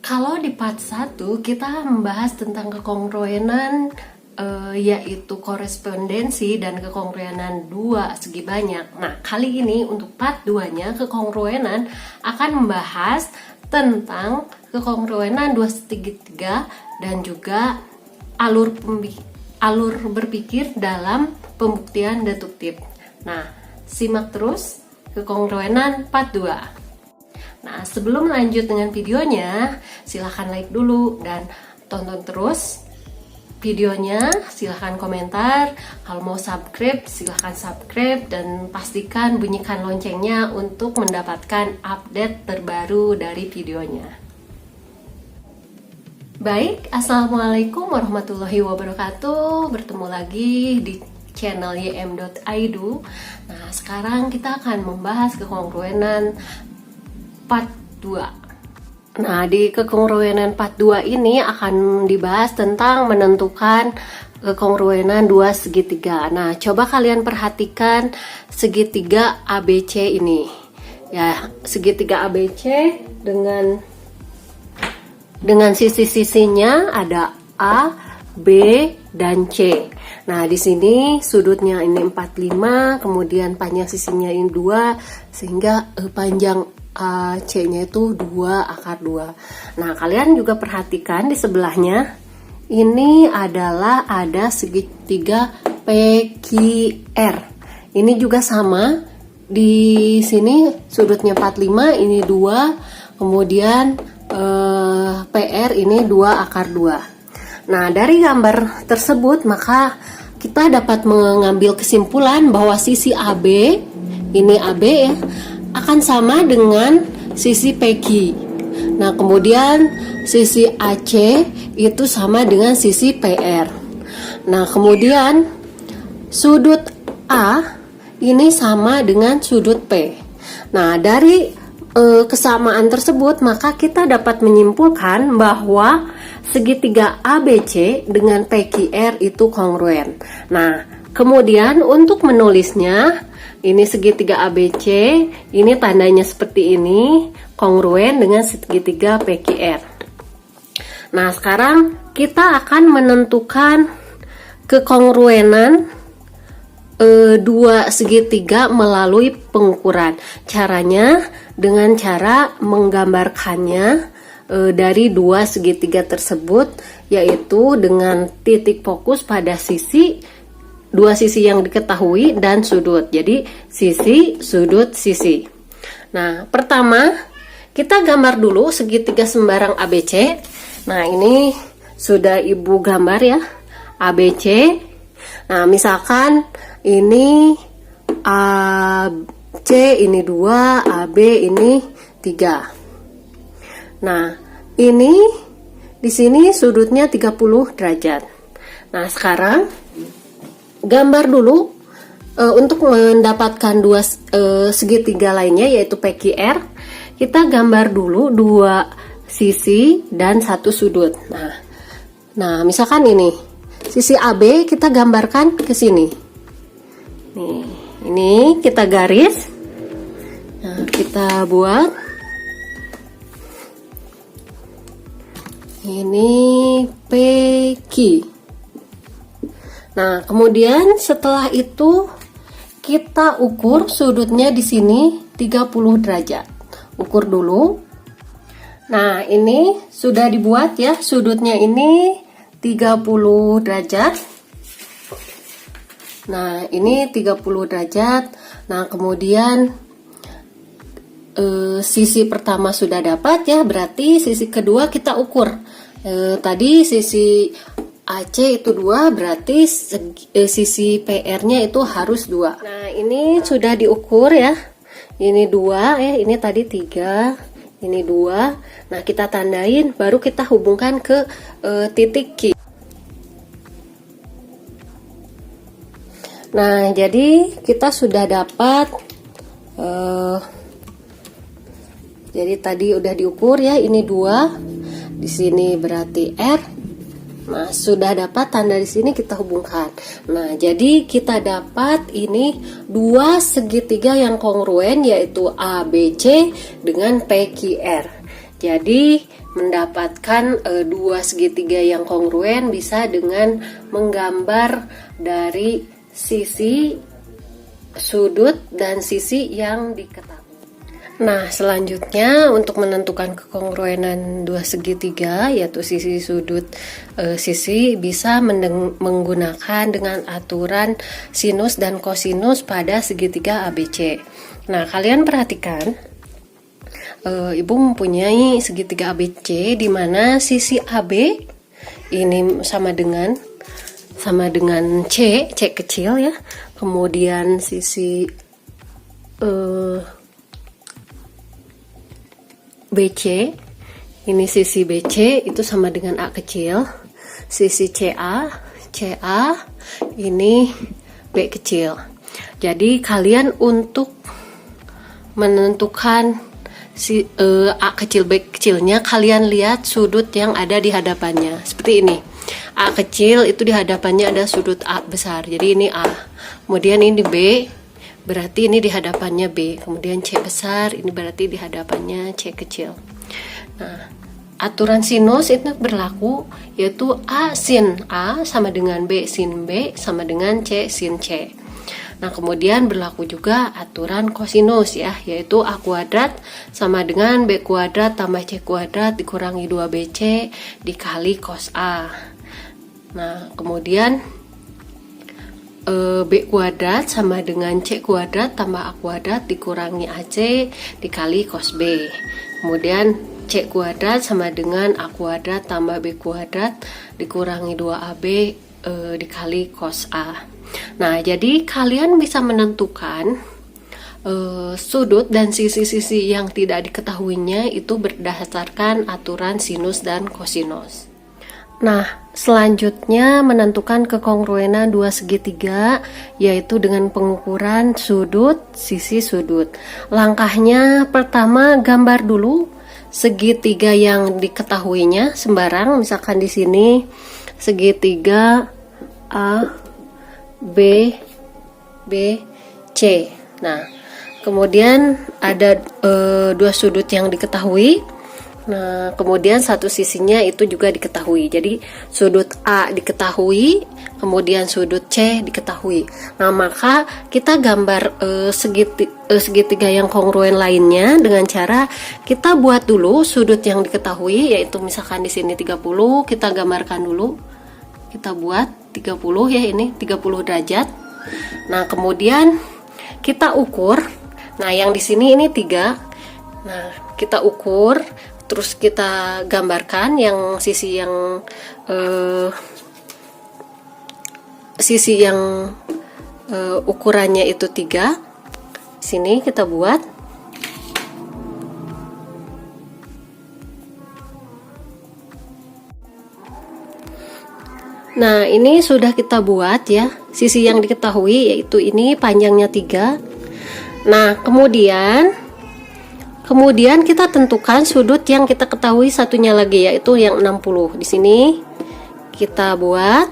Kalau di part 1 kita membahas tentang kekongruenan, yaitu korespondensi dan kekongruenan dua segi banyak. Nah, kali ini untuk part 2-nya kekongruenan akan membahas tentang kekongruenan dua segitiga dan juga alur berpikir dalam pembuktian deduktif. Nah, simak terus kekongruenan part 2. Nah, sebelum lanjut dengan videonya, silahkan like dulu dan tonton terus videonya. Silahkan komentar. Kalau mau subscribe, silahkan subscribe dan pastikan bunyikan loncengnya untuk mendapatkan update terbaru dari videonya. Baik, assalamualaikum warahmatullahi wabarakatuh. Bertemu lagi di channel ym.aidu. Nah, sekarang kita akan membahas kekongruenan part 2. Nah, di kekongruenan part 2 ini akan dibahas tentang menentukan kekongruenan dua segitiga. Nah, coba kalian perhatikan segitiga ABC ini. Ya, segitiga ABC dengan sisi-sisinya ada A, B, dan C. Nah, di sini sudutnya ini 45, kemudian panjang sisinya ini 2, sehingga panjang C-nya itu 2 akar 2. Nah, kalian juga perhatikan di sebelahnya ini adalah ada segitiga PQR. Ini juga sama. Di sini sudutnya 45, ini 2, kemudian PR ini 2 akar 2. Nah, dari gambar tersebut maka kita dapat mengambil kesimpulan bahwa sisi AB, ini AB ya, akan sama dengan sisi PQ. Nah, kemudian sisi AC itu sama dengan sisi PR. Nah, kemudian sudut A ini sama dengan sudut P. Nah, dari kesamaan tersebut maka kita dapat menyimpulkan bahwa segitiga ABC dengan PQR itu kongruen. Nah, kemudian untuk menulisnya, ini segitiga ABC, ini tandanya seperti ini, kongruen dengan segitiga PQR. Nah, sekarang kita akan menentukan kekongruenan dua segitiga melalui pengukuran. Caranya dengan cara menggambarkannya dari dua segitiga tersebut, yaitu dengan titik fokus pada dua sisi yang diketahui dan sudut. Jadi sisi, sudut, sisi. Nah, pertama kita gambar dulu segitiga sembarang ABC. Nah, ini sudah ibu gambar ya, ABC. Nah, misalkan ini AC ini 2, AB ini 3. Nah, ini di sini sudutnya 30 derajat. Nah, sekarang gambar dulu untuk mendapatkan dua segitiga lainnya yaitu PQR. Kita gambar dulu dua sisi dan satu sudut. Nah, misalkan ini sisi AB kita gambarkan ke sini. Nih, ini kita garis. Nah, kita buat ini PQ. Nah, kemudian setelah itu kita ukur sudutnya di sini 30 derajat. Ukur dulu. Nah, ini sudah dibuat ya, sudutnya ini 30 derajat. Nah, ini 30 derajat. Nah, kemudian sisi pertama sudah dapat ya, berarti sisi kedua kita ukur. Tadi sisi AC itu 2, berarti sisi PR-nya itu harus 2. Nah, ini sudah diukur ya. Ini 2 ya, ini tadi 3, ini 2. Nah, kita tandain, baru kita hubungkan ke titik Q. Nah, jadi kita sudah dapat jadi tadi udah diukur ya, ini 2. Di sini berarti R. Nah, sudah dapat tanda di sini kita hubungkan. Nah, jadi kita dapat ini dua segitiga yang kongruen yaitu ABC dengan PQR. Jadi mendapatkan dua segitiga yang kongruen bisa dengan menggambar dari sisi, sudut, dan sisi yang diketahui. Nah, selanjutnya untuk menentukan kekongruenan dua segitiga, yaitu sisi, sudut, sisi, bisa menggunakan dengan aturan sinus dan kosinus pada segitiga ABC. Nah, kalian perhatikan, Ibu mempunyai segitiga ABC di mana sisi AB ini sama dengan C kecil ya. Kemudian sisi BC, ini sisi BC itu sama dengan A kecil. Sisi CA ini B kecil. Jadi kalian untuk menentukan A kecil B kecilnya, kalian lihat sudut yang ada di hadapannya. Seperti ini. A kecil itu di hadapannya ada sudut A besar. Jadi ini A. Kemudian ini B, berarti ini di hadapannya B. Kemudian C besar, ini berarti di hadapannya C kecil. Nah, aturan sinus itu berlaku, yaitu A sin A sama dengan B sin B sama dengan C sin C. Nah, kemudian berlaku juga aturan kosinus ya, yaitu A kuadrat sama dengan B kuadrat tambah C kuadrat dikurangi 2BC dikali cos A. Nah, kemudian B kuadrat sama dengan C kuadrat tambah A kuadrat dikurangi AC dikali cos B. Kemudian C kuadrat sama dengan A kuadrat tambah B kuadrat dikurangi 2AB dikali cos A. Nah, jadi kalian bisa menentukan sudut dan sisi-sisi yang tidak diketahuinya itu berdasarkan aturan sinus dan kosinus. Nah, selanjutnya menentukan kekongruenan dua segitiga, yaitu dengan pengukuran sudut, sisi, sudut. Langkahnya pertama, gambar dulu segitiga yang diketahuinya sembarang. Misalkan di sini segitiga A, B, C. Nah, kemudian ada dua sudut yang diketahui. Nah, kemudian satu sisinya itu juga diketahui. Jadi sudut A diketahui, kemudian sudut C diketahui. Nah, maka kita gambar segitiga yang kongruen lainnya dengan cara kita buat dulu sudut yang diketahui, yaitu misalkan di sini 30, kita gambarkan dulu. Kita buat 30 ya, ini 30 derajat. Nah, kemudian kita ukur. Nah, yang di sini ini 3. Nah, kita ukur, terus kita gambarkan yang sisi yang ukurannya itu 3. Sini kita buat. Nah, ini sudah kita buat ya, sisi yang diketahui yaitu ini panjangnya 3. Nah, kemudian kita tentukan sudut yang kita ketahui satunya lagi, yaitu yang 60. Di sini kita buat.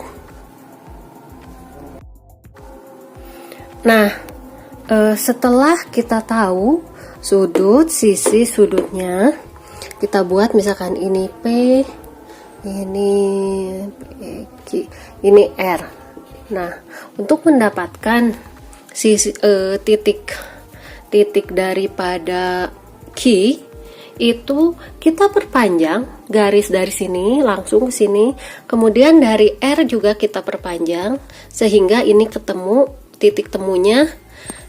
Nah, setelah kita tahu sudut, sisi, sudutnya, kita buat misalkan ini P, ini R. Nah, untuk mendapatkan titik daripada Q itu kita perpanjang garis dari sini langsung ke sini, kemudian dari R juga kita perpanjang sehingga ini ketemu titik temunya.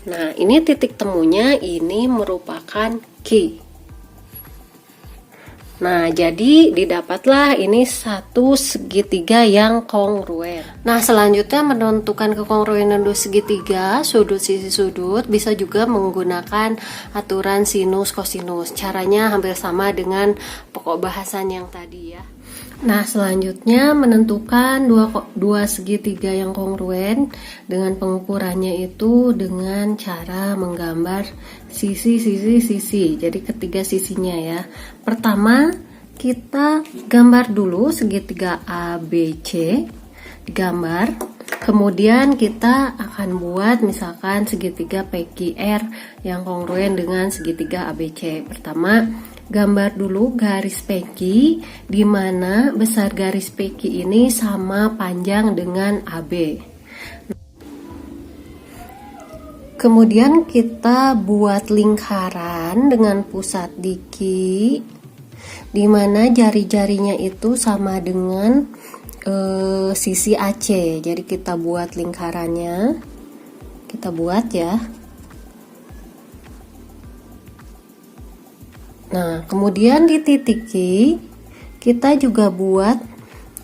Nah, ini titik temunya ini merupakan Q. Nah, jadi didapatlah ini satu segitiga yang kongruen. Nah, selanjutnya menentukan kekongruenan dua segitiga, sudut, sisi, sudut, bisa juga menggunakan aturan sinus kosinus. Caranya hampir sama dengan pokok bahasan yang tadi ya. Nah, selanjutnya menentukan dua segitiga yang kongruen dengan pengukurannya itu dengan cara menggambar sisi. Jadi ketiga sisinya ya. Pertama, kita gambar dulu segitiga ABC, digambar. Kemudian kita akan buat misalkan segitiga PQR yang kongruen dengan segitiga ABC. Pertama, gambar dulu garis PQ, di mana besar garis PQ ini sama panjang dengan AB. Kemudian kita buat lingkaran dengan pusat di Q, di mana jari-jarinya itu sama dengan sisi AC. Jadi kita buat lingkarannya, kita buat ya. Nah, kemudian di titik Q kita juga buat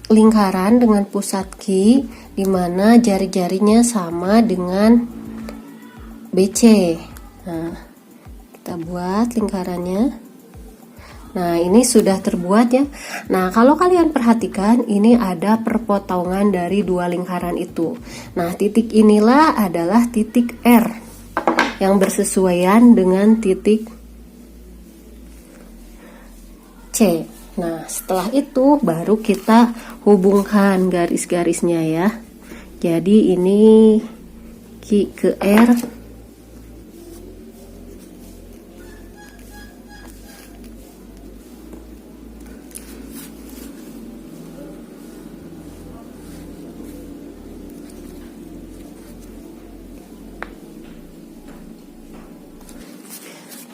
lingkaran dengan pusat Q, di mana jari-jarinya sama dengan BC. Nah, kita buat lingkarannya. Nah, ini sudah terbuat ya. Nah, kalau kalian perhatikan, ini ada perpotongan dari dua lingkaran itu. Nah, titik inilah adalah titik R yang bersesuaian dengan titik C. Nah, setelah itu baru kita hubungkan garis-garisnya ya. Jadi ini Q ke R.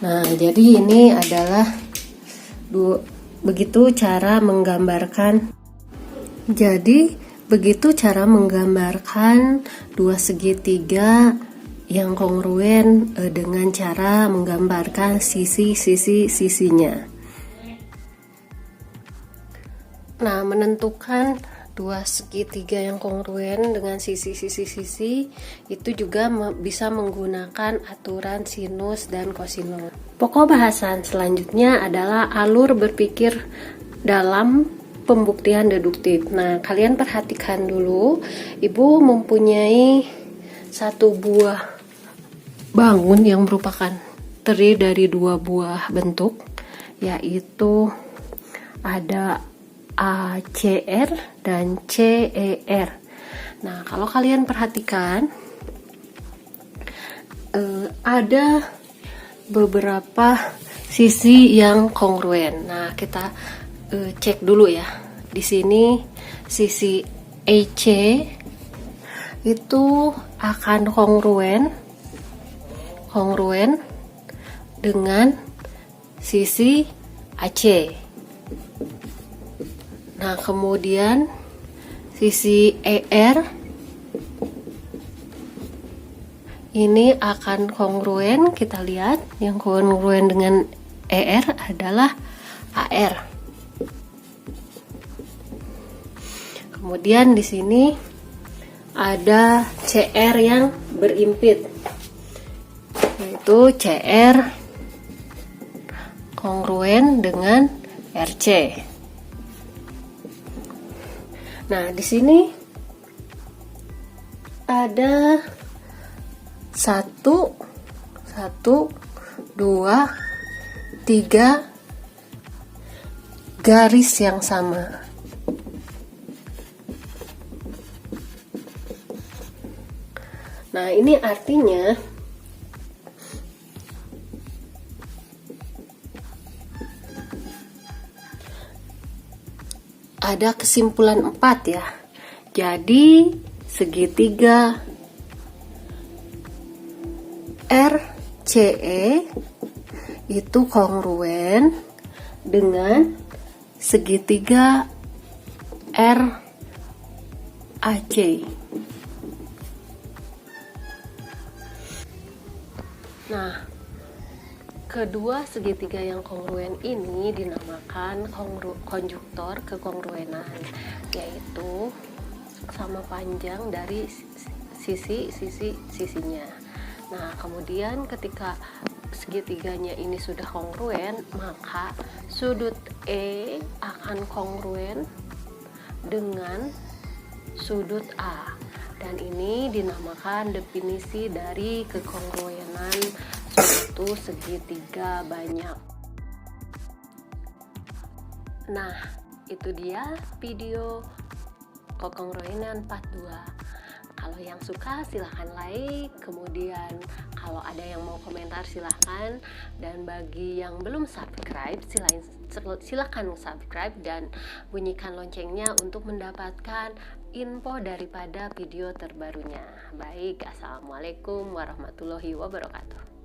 Nah, jadi ini adalah begitu cara menggambarkan. Jadi begitu cara menggambarkan dua segitiga yang kongruen dengan cara menggambarkan sisi-sisinya. Nah, menentukan dua segitiga yang kongruen dengan sisi-sisi itu juga bisa menggunakan aturan sinus dan kosinus. Pokok bahasan selanjutnya adalah alur berpikir dalam pembuktian deduktif. Nah, kalian perhatikan dulu, Ibu mempunyai satu buah bangun yang merupakan terdiri dari dua buah bentuk, yaitu ada ACR dan CER. Nah, kalau kalian perhatikan ada beberapa sisi yang kongruen. Nah, kita cek dulu ya. Di sini sisi EC itu akan kongruen dengan sisi AC. Nah, kemudian sisi ER ini akan kongruen. Kita lihat yang kongruen dengan ER adalah AR. Kemudian di sini ada CR yang berimpit, yaitu CR kongruen dengan RC. Nah, di sini ada 1, 2, 3 garis yang sama. Nah, ini artinya ada kesimpulan 4 ya. Jadi segitiga RCE itu kongruen dengan segitiga RAC. Nah, kedua segitiga yang kongruen ini dinamakan konjuktor kekongruenan, yaitu sama panjang dari sisinya. Nah, kemudian ketika segitiganya ini sudah kongruen, maka sudut E akan kongruen dengan sudut A. Dan ini dinamakan definisi dari kekongruenan suatu segitiga banyak. Nah, itu dia video kekongruenan part 2. Kalau yang suka silahkan like, kemudian Kalau ada yang mau komentar silahkan, dan bagi yang belum subscribe silahkan subscribe dan bunyikan loncengnya untuk mendapatkan info daripada video terbarunya. Baik, assalamualaikum warahmatullahi wabarakatuh.